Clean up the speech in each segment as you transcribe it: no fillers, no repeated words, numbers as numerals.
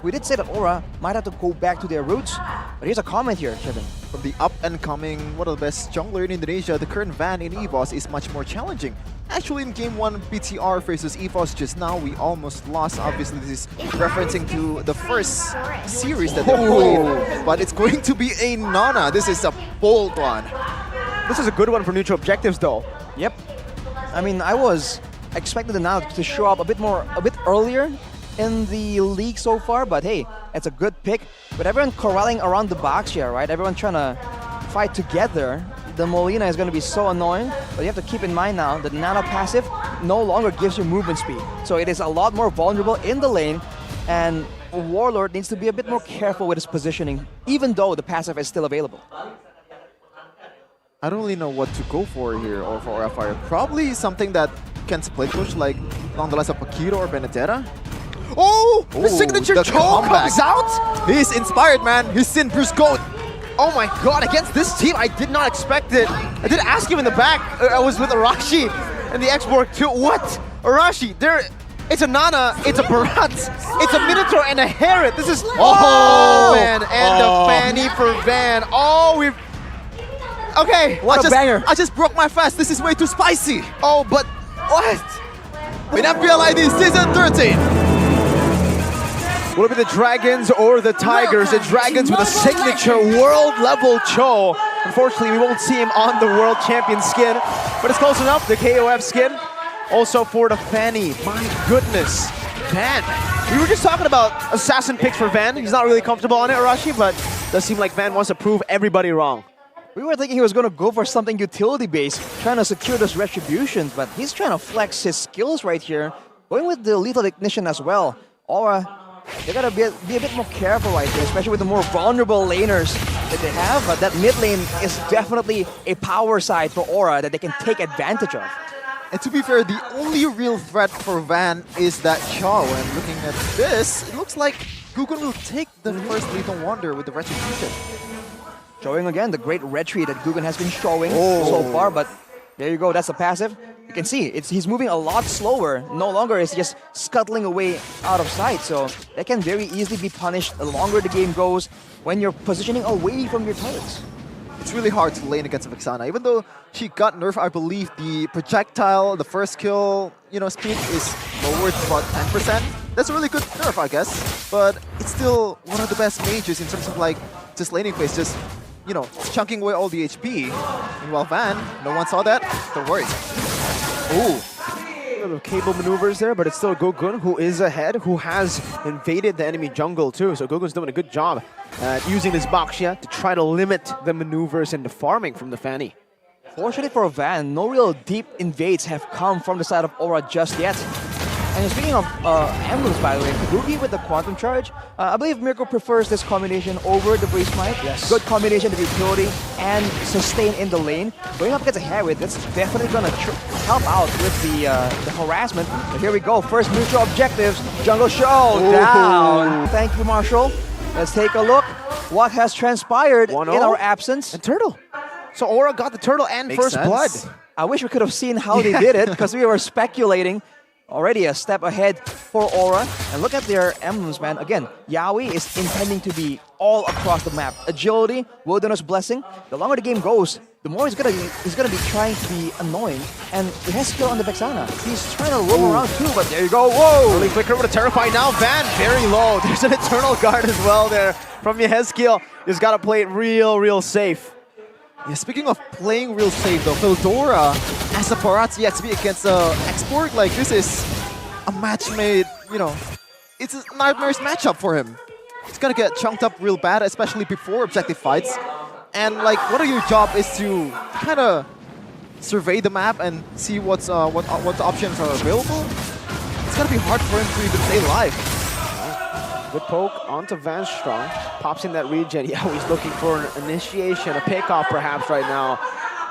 we did say that Aura might have to go back to their roots. But here's a comment here, Kevin. From the up-and-coming, one of the best jungler in Indonesia, the current Van in Evos is much more challenging. Actually, in Game 1, BTR versus Evos just now, we almost lost. Obviously, this is referencing to the first series that they played. But it's going to be a Nana. This is a bold one. This is a good one for neutral objectives, though. Yep. I mean, I was expecting the Nana to show up a bit earlier in the league so far, but hey, it's a good pick. With everyone corralling around the box here, right? Everyone trying to fight together. The Molina is going to be so annoying, but you have to keep in mind now that Nano passive no longer gives you movement speed. So it is a lot more vulnerable in the lane, and Warlord needs to be a bit more careful with his positioning, even though the passive is still available. I don't really know what to go for here or for Aura Fire. Probably something that can split push, like along the lines of Akira or Benedetta. Oh! The signature the choke comeback. comes out! He's inspired, man. He's seen Bruce Goat. Oh my god, against this team, I did not expect it. I did ask him in the back. I was with Arashi and the X-Borg too. What? Arashi, it's a Nana, it's a Barat, it's a Minotaur and a Herod. This is... Oh, man, and the Fanny for Van. Oh, we've... Okay. What a banger. I just broke my fast. This is way too spicy. Oh, but what? In FPL ID Season 13. Will it be the Dragons or the Tigers? The Dragons with a signature world-level Cho. Unfortunately, we won't see him on the World Champion skin, but it's close enough, the KOF skin. Also for the Fanny, my goodness. Van, we were just talking about assassin picks for Van. He's not really comfortable on it, Arashi, but it does seem like Van wants to prove everybody wrong. We were thinking he was going to go for something utility-based, trying to secure those retributions, but he's trying to flex his skills right here, going with the lethal ignition as well. Aura, they gotta be a bit more careful right here, especially with the more vulnerable laners that they have. But that mid lane is definitely a power side for Aura that they can take advantage of. And to be fair, the only real threat for Van is that Shaw. And looking at this, it looks like Gugun will take the first Lethal Wonder with the Retribution. Showing again the great retreat that Gugun has been showing so far, but there you go, that's the passive. You can see he's moving a lot slower. No longer is he just scuttling away out of sight, so that can very easily be punished the longer the game goes when you're positioning away from your turrets. It's really hard to lane against Vexana. Even though she got nerfed, I believe the projectile, the first kill, speed is lowered to about 10%. That's a really good nerf, I guess. But it's still one of the best mages in terms of like just laning phase, just chunking away all the HP. Meanwhile, Van, no one saw that. Don't worry. Ooh. A little cable maneuvers there, but it's still Gugun who is ahead, who has invaded the enemy jungle too. So Gugun's doing a good job at using his Baxia to try to limit the maneuvers and the farming from the Fanny. Fortunately for Van, no real deep invades have come from the side of Aura just yet. And speaking of emblems, by the way, Kabuki with the Quantum Charge, I believe Mirko prefers this combination over the Breeze Smite. Yes. Good combination of utility and sustain in the lane. Going up against a Herod, that's definitely going to help out with the harassment. But here we go, first neutral objectives, Jungle Show down. Thank you, Marshall. Let's take a look what has transpired in our absence. And Turtle. So Aura got the Turtle and Makes first sense. blood. I wish we could have seen how they did it, because we were speculating. Already a step ahead for Aura. And look at their emblems, man. Again, Yaoi is intending to be all across the map. Agility, Wilderness Blessing. The longer the game goes, the more he's gonna be trying to be annoying. And he has skill on the Vexana. He's trying to roam around too, but there you go. Whoa! Early flicker with a Terrify now. Van very low. There's an Eternal Guard as well there from Yehezkiel. Just gotta play it real safe. Yeah, speaking of playing real safe though, Feldora as a Parazzi XP against X-Borg, like this is a match made, it's a nightmare's matchup for him. He's gonna get chunked up real bad, especially before objective fights. And like, one of your job is to kind of survey the map and see what options are available. It's gonna be hard for him to even stay alive. Good poke onto Van Strong. Pops in that regen. Yeah, he's looking for an initiation, a pickoff perhaps right now.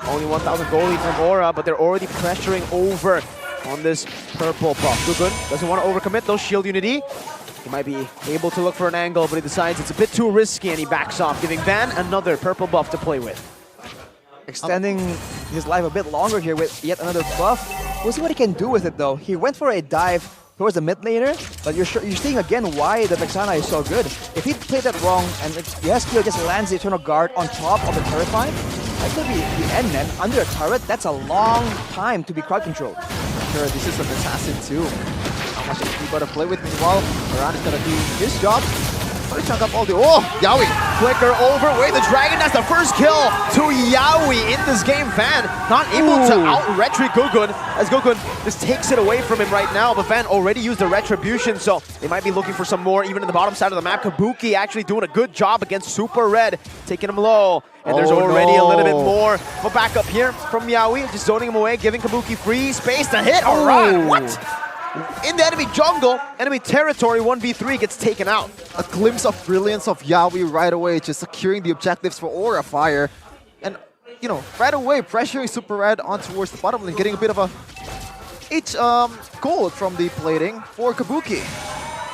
Only 1,000 gold lead from Aura, but they're already pressuring over on this purple buff. Gugun doesn't want to overcommit those shield unity. He might be able to look for an angle, but he decides it's a bit too risky and he backs off, giving Van another purple buff to play with. Extending his life a bit longer here with yet another buff. We'll see what he can do with it though. He went for a dive towards the mid laner, but you're seeing again why the Vexana is so good. If he played that wrong and Yeskio just lands the Eternal Guard on top of the Terrify, that could be the end, man. Under a turret, that's a long time to be crowd controlled. Sure, this is an assassin too. How much HP got to play with? Meanwhile, Baran is gonna do his job. Gonna chunk up all the. Oh, Yawi! Flicker over, Way the Dragon, that's the first kill to Yawi in this game. Van not able to out-retry Gugun, as Gugun just takes it away from him right now, but Van already used the Retribution, so they might be looking for some more, even in the bottom side of the map. Kabuki actually doing a good job against Super Red, taking him low, and there's already a little bit more of a backup here from Yawi, just zoning him away, giving Kabuki free space to hit. Alright, what? In the enemy jungle, enemy territory, 1v3 gets taken out. A glimpse of brilliance of Yawi right away, just securing the objectives for Aura Fire. And, you know, right away pressuring Super Red on towards the bottom lane, getting a bit of a gold from the plating for Kabuki.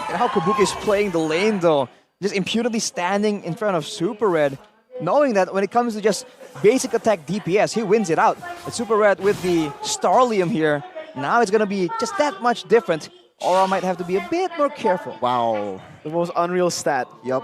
And how Kabuki is playing the lane though, just impudently standing in front of Super Red, knowing that when it comes to just basic attack DPS, he wins it out. But Super Red with the Starlium here, now it's gonna be just that much different. Aura might have to be a bit more careful. Wow. The most unreal stat. Yep.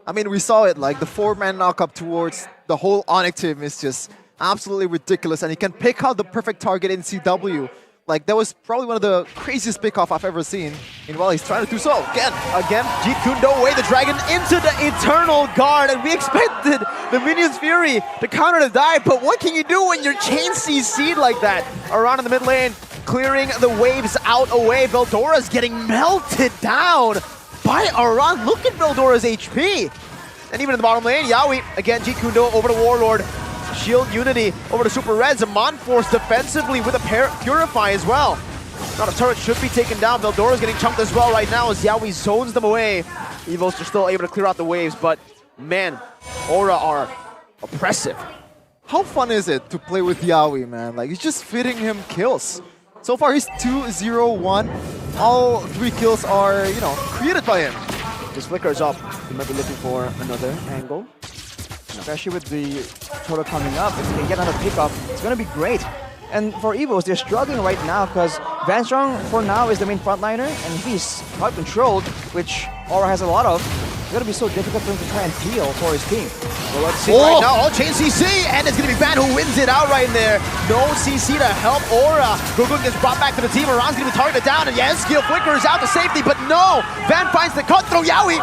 I mean, we saw it, like the 4-man knockup towards the whole Onyx team is just absolutely ridiculous, and he can pick out the perfect target in CW. Like, that was probably one of the craziest pickoff I've ever seen. Meanwhile, he's trying to do so again. Jeet Kune Do Way the Dragon into the Eternal Guard, and we expected the Minion's Fury to counter the dive, but what can you do when your chain CC'd like that? Around in the mid lane, clearing the waves out away. Veldora's getting melted down by Aran. Look at Veldora's HP. And even in the bottom lane, Yawi, again, Jeet Kune Do over to Warlord. Shield Unity over to Super Red. Zaman forced defensively with a Purify as well. Not a turret should be taken down. Veldora's getting chunked as well right now as Yawi zones them away. Evos are still able to clear out the waves, but man, Aura are oppressive. How fun is it to play with Yawi, man? Like, it's just fitting him kills. So far, he's 2-0-1. All 3 kills are, you know, created by him. This flickers up. He might be looking for another angle. Especially with the turtle coming up, if they can get another pickup, it's going to be great. And for Evos, they're struggling right now because Van Strong, for now, is the main frontliner, and he's crowd controlled, which Aura has a lot of. It's going to be so difficult for him to try and heal for his team. Well, let's see right now, all chain CC, and it's going to be Van who wins it out right there. No CC to help Aura. Gugun gets brought back to the team. Aran's going to be targeted down, and Skill flickers out to safety, but no! Van finds the cut through Yawi.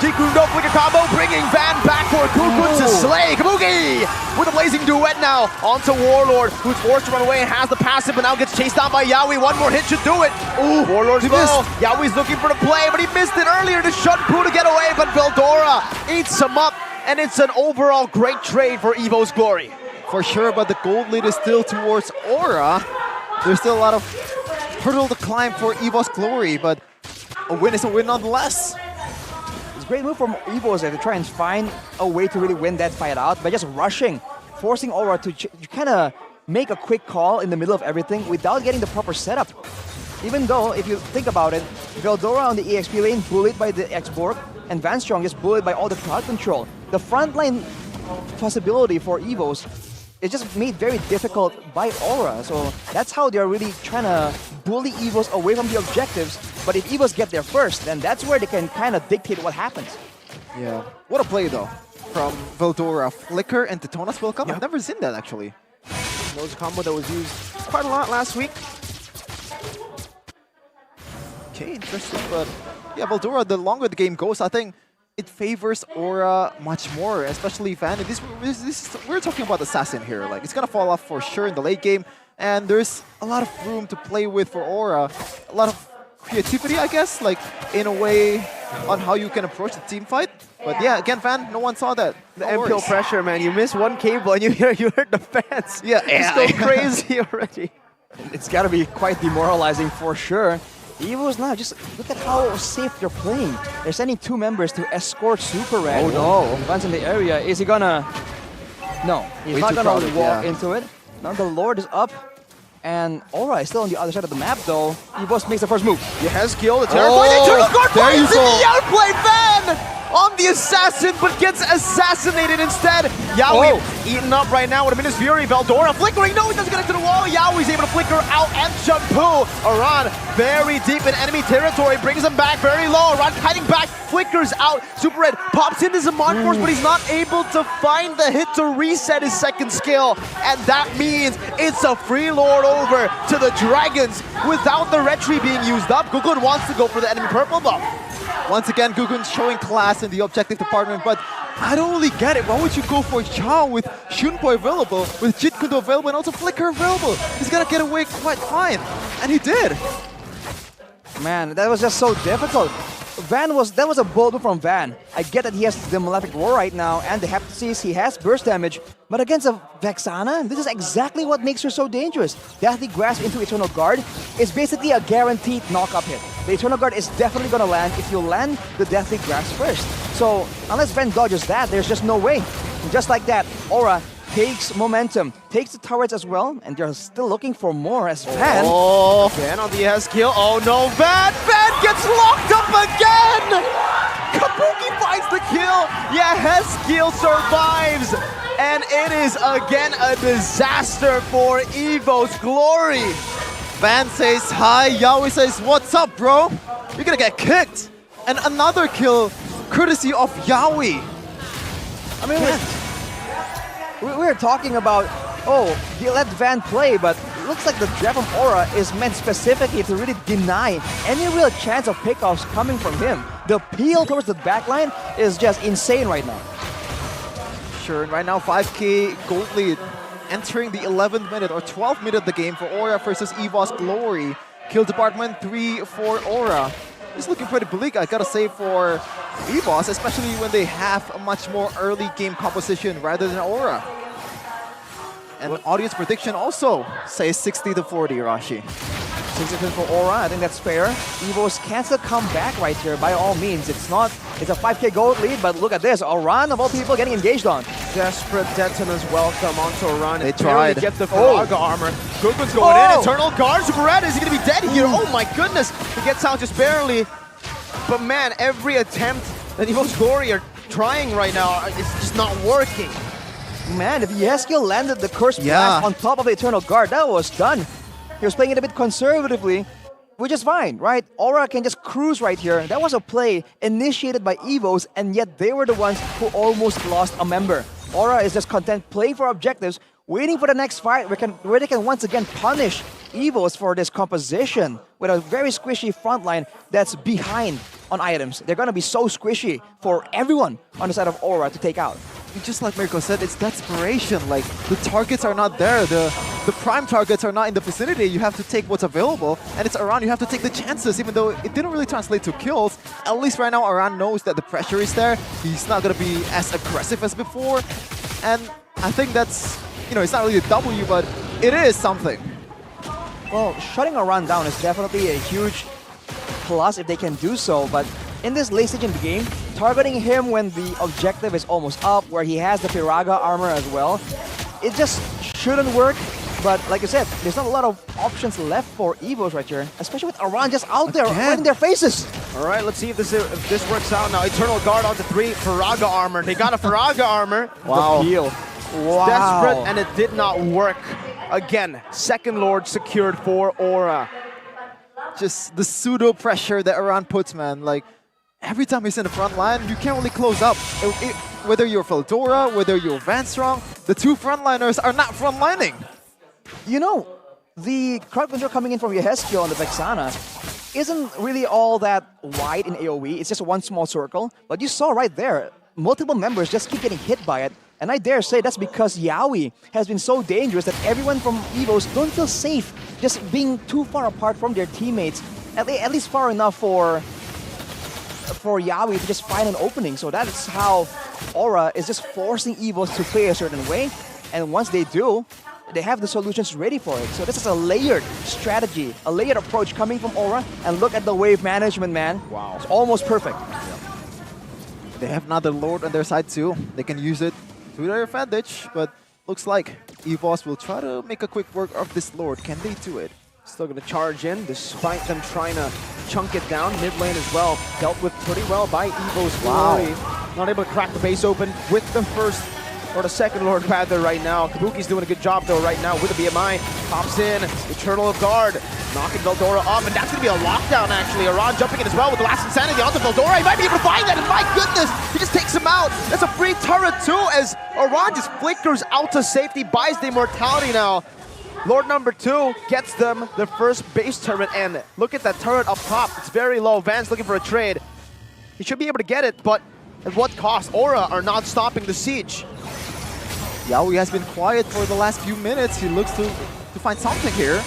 Jeet Kune Do flicker combo, bringing Van back for Gugun to slay. Kabuki with a blazing duet now onto Warlord, who's forced to run away and has the passive, but now gets chased down by Yawi. One more hit should do it. Ooh, Warlord's low. Yawi's looking for the play, but he missed it earlier to shut Pooh to get away, but Veldora eats him up, and it's an overall great trade for Evo's glory. For sure, but the gold lead is still towards Aura. There's still a lot of hurdle to climb for Evo's glory, but a win is a win nonetheless. Great move from Evos there to try and find a way to really win that fight out by just rushing, forcing Aura to kind of make a quick call in the middle of everything without getting the proper setup. Even though, if you think about it, Veldora on the EXP lane bullied by the X-Borg, and Van Strong is bullied by all the crowd control. The frontline possibility for Evos is just made very difficult by Aura, so that's how they're really trying to bully Evos away from the objectives. But if Evos get there first, then that's where they can kind of dictate what happens. Yeah. What a play, though, from Veldora. Flicker and Tetonas will come. Yep. I've never seen that, actually. That was a combo that was used quite a lot last week. Okay, interesting. But yeah, Veldora, the longer the game goes, I think it favors Aura much more, especially Van. We're talking about Assassin here. Like, it's going to fall off for sure in the late game. And there's a lot of room to play with for Aura. A lot of creativity, I guess, like in a way on how you can approach the team fight. But yeah, again, Van, no one saw that. The MPL pressure, man. You miss one cable and you heard the fans. Yeah, just go crazy already. It's got to be quite demoralizing for sure. Evos now, just look at how safe they're playing. They're sending 2 members to escort Super Red. Oh no. Van's in the area. Is he gonna... No, he's not gonna crowded, walk yeah. into it. Now the Lord is up. And Aura is still on the other side of the map though. Evos makes the first move. He has killed the Terrorpoint. Eternal Guard there you finds in go. the outplay, Van! on the assassin, but gets assassinated instead. Yaoi eaten up right now with a Minute's Fury. Veldora flickering. No, he doesn't get into the wall. Yaoi's able to flicker out and Shampoo. Aran very deep in enemy territory. Brings him back very low. Aran kiting back. Flickers out. Super Red pops into Zaman Force, but he's not able to find the hit to reset his second skill. And that means it's a free lord over to the Dragons without the retry being used up. Gukun wants to go for the enemy purple buff. Once again, Gugun's showing class in the objective department, but I don't really get it. Why would you go for Chao with Shunpo available, with Jit Kundo available, and also Flicker available? He's gonna get away quite fine, and he did. Man, that was just so difficult. That was a bold move from Van. I get that he has the Malefic Roar right now, and the Heptasis, he has burst damage, but against a Vexana, this is exactly what makes her so dangerous. Deathly Grasp into Eternal Guard is basically a guaranteed knock-up hit. The Eternal Guard is definitely gonna land if you land the Deathly Grasp first. So, unless Van dodges that, there's just no way. And just like that, Aura takes momentum, takes the turrets as well, and they're still looking for more as Van. Oh, Van on the S kill. Oh no, Van! Van gets locked up again! Kabuki finds the kill! Yeah, Heskil survives! And it is again a disaster for Evos Glory! Van says hi, Yaoi says, what's up, bro? You're gonna get kicked! And another kill, courtesy of Yaoi. I mean, we're talking about, oh, he let Van play, but it looks like the Draft from Aura is meant specifically to really deny any real chance of pickoffs coming from him. The peel towards the backline is just insane right now. Sure, and right now 5k gold lead, entering the 11th minute or 12th minute of the game for Aura versus Evos Glory. Kill department 3 for Aura. It's looking pretty bleak, I gotta say, for Evos, especially when they have a much more early game composition rather than Aura. And audience prediction also says 60-40, Rashi. 60% for Aura, I think that's fair. Evos can still come back right here by all means. It's a 5k gold lead, but look at this. Aran, of all people, getting engaged on. Desperate Detona's welcome onto Aran. They tried. Get the Faraga armor. Gugun's going in. Eternal Guard. Super Red, is he going to be dead here? Oh my goodness. He gets out just barely. But man, every attempt that Evos Glory are trying right now, it's just not working. Man, if Yeskiel landed the Curse Blast on top of the Eternal Guard, that was done. He was playing it a bit conservatively, which is fine, right? Aura can just cruise right here. That was a play initiated by Evos, and yet they were the ones who almost lost a member. Aura is just content playing for objectives, waiting for the next fight where they can once again punish Evos for this composition with a very squishy front line that's behind on items. They're gonna be so squishy for everyone on the side of Aura to take out. Just like Mirko said, it's desperation. Like, the targets are not there. The prime targets are not in the vicinity. You have to take what's available, and it's Aran. You have to take the chances, even though it didn't really translate to kills. At least right now, Aran knows that the pressure is there. He's not going to be as aggressive as before. And I think that's, it's not really a W, but it is something. Well, shutting Aran down is definitely a huge plus if they can do so, but in this late stage in the game, targeting him when the objective is almost up, where he has the Firaga armor as well, it just shouldn't work. But like I said, there's not a lot of options left for Evos right here, especially with Aran just out there right in their faces. All right, let's see if this works out now. Eternal Guard onto 3, Firaga armor. They got a Firaga armor. Wow. The peel. Wow. Desperate, and it did not work. Again, second Lord secured for Aura. Just the pseudo pressure that Aran puts, man. Like, every time he's in the front line, you can't really close up. Whether you're Feldora, whether you're Vanstrong, the two frontliners are not frontlining. The crowd control coming in from Yeheskio on the Vexana isn't really all that wide in AoE. It's just one small circle. But you saw right there, multiple members just keep getting hit by it. And I dare say that's because Yaoi has been so dangerous that everyone from Evos don't feel safe just being too far apart from their teammates. At least far enough for Yaoi to just find an opening. So that is how Aura is just forcing Evos to play a certain way. And once they do, they have the solutions ready for it. So this is a layered strategy, a layered approach coming from Aura. And look at the wave management, man. Wow. It's almost perfect. They have another Lord on their side too. They can use it to their advantage, but looks like Evos will try to make a quick work of this Lord. Can they do it? Still going to charge in, despite them trying to chunk it down. Mid lane as well, dealt with pretty well by Evos. Wow. Really not able to crack the base open with the first or the second Lord Panther right now. Kabuki's doing a good job though right now with the BMI. Pops in, Eternal Guard, knocking Veldora off, and that's going to be a lockdown actually. Aran jumping in as well with the last Insanity onto Veldora. He might be able to find that, and my goodness, he just takes him out. That's a free turret too, as Aran just flickers out to safety, buys the immortality now. Lord number 2 gets them the first base turret, and look at that turret up top. It's very low. Van's looking for a trade. He should be able to get it, but at what cost? Aura are not stopping the siege. Yaoi has been quiet for the last few minutes. He looks to find something here.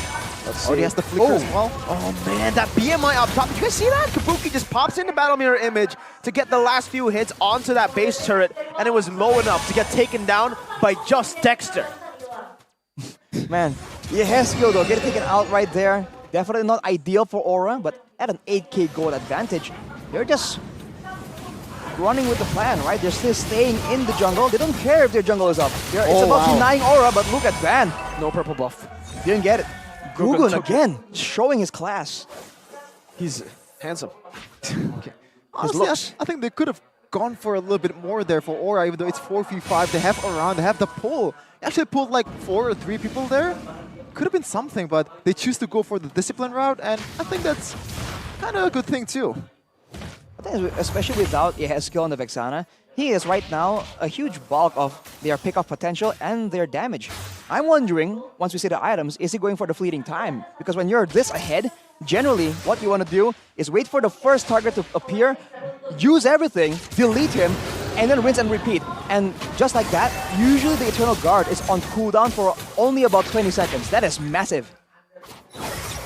He has the flicker as well. Oh man, that BMI up top. Did you guys see that? Kabuki just pops into Battle Mirror Image to get the last few hits onto that base turret, and it was low enough to get taken down by just Dexter. Man, Yehezkiel though, getting taken out right there. Definitely not ideal for Aura, but at an 8k gold advantage, they're just running with the plan, right? They're still staying in the jungle. They don't care if their jungle is up. It's about denying Aura, but look at Van. No purple buff. Didn't get it. Gugun took again, showing his class. He's handsome. Honestly, looks. I think they could have gone for a little bit more there for Aura, even though it's 4v5. They have Aran, they have the pull. They actually pulled like 4 or 3 people there. Could have been something, but they choose to go for the discipline route, and I think that's kind of a good thing too. I think especially without Yehezkiel on the Vexana, he is right now a huge bulk of their pickoff potential and their damage. I'm wondering, once we see the items, is he going for the fleeting time? Because when you're this ahead, generally what you want to do is wait for the first target to appear, use everything, delete him, and then rinse and repeat. And just like that, usually the Eternal Guard is on cooldown for only about 20 seconds. That is massive.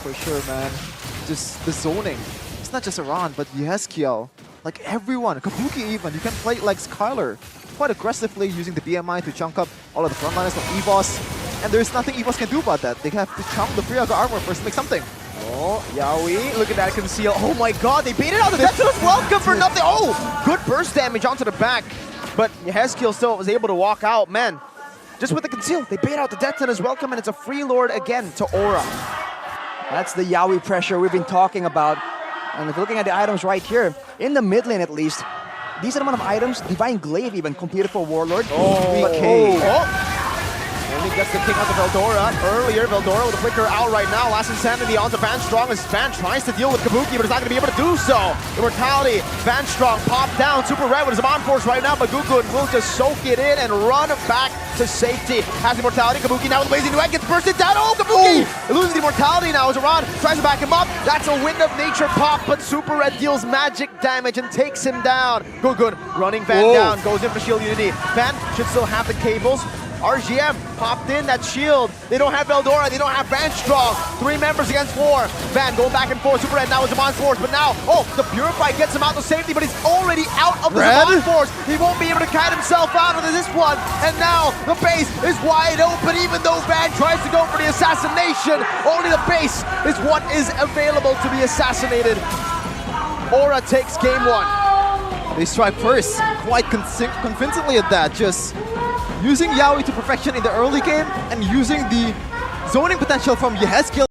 For sure, man. Just the zoning. It's not just Aran, but Yehezkiel. Like everyone, Kabuki even. You can play like Skylar quite aggressively using the BMI to chunk up all of the frontliners of Evos. And there's nothing Evos can do about that. They have to chunk the Friaga armor first to make something. Oh, Yaoi, look at that conceal. Oh my god, they baited out the Death's welcome for nothing. Oh, good burst damage onto the back. But Yehezkiel still was able to walk out. Man, just with the conceal, they bait out the Death as welcome, and it's a free Lord again to Aura. That's the Yaoi pressure we've been talking about. And if you're looking at the items right here, in the mid lane at least, decent amount of items, Divine Glaive even completed for Warlord. And he gets the kick onto Veldora earlier. Veldora with a flicker out right now. Last Insanity onto Van Strong as Van tries to deal with Kabuki, but is not going to be able to do so. Immortality, Van Strong popped down. Super red with his on force right now, but Gugun will just soak it in and run back to safety. Has Immortality. Kabuki now with Blazing Duet gets bursted down. Oh, Kabuki loses the Immortality now as Aran tries to back him up. That's a Wind of Nature pop, but Super Red deals magic damage and takes him down. Gugun running Van down, goes in for Shield Unity. Van should still have the cables. RGM popped in that shield. They don't have Veldora, they don't have Van Strong. 3 members against 4. Van going back and forth. Super Red now is Zaman Force, but now, the Purify gets him out to safety, but he's already out of the Zaman Force. He won't be able to kite himself out of this one. And now the base is wide open, even though Van tries to go for the assassination. Only the base is what is available to be assassinated. Aura takes game 1. They strike first, quite convincingly at that. Just using Yaoi to perfection in the early game and using the zoning potential from Yehezkiel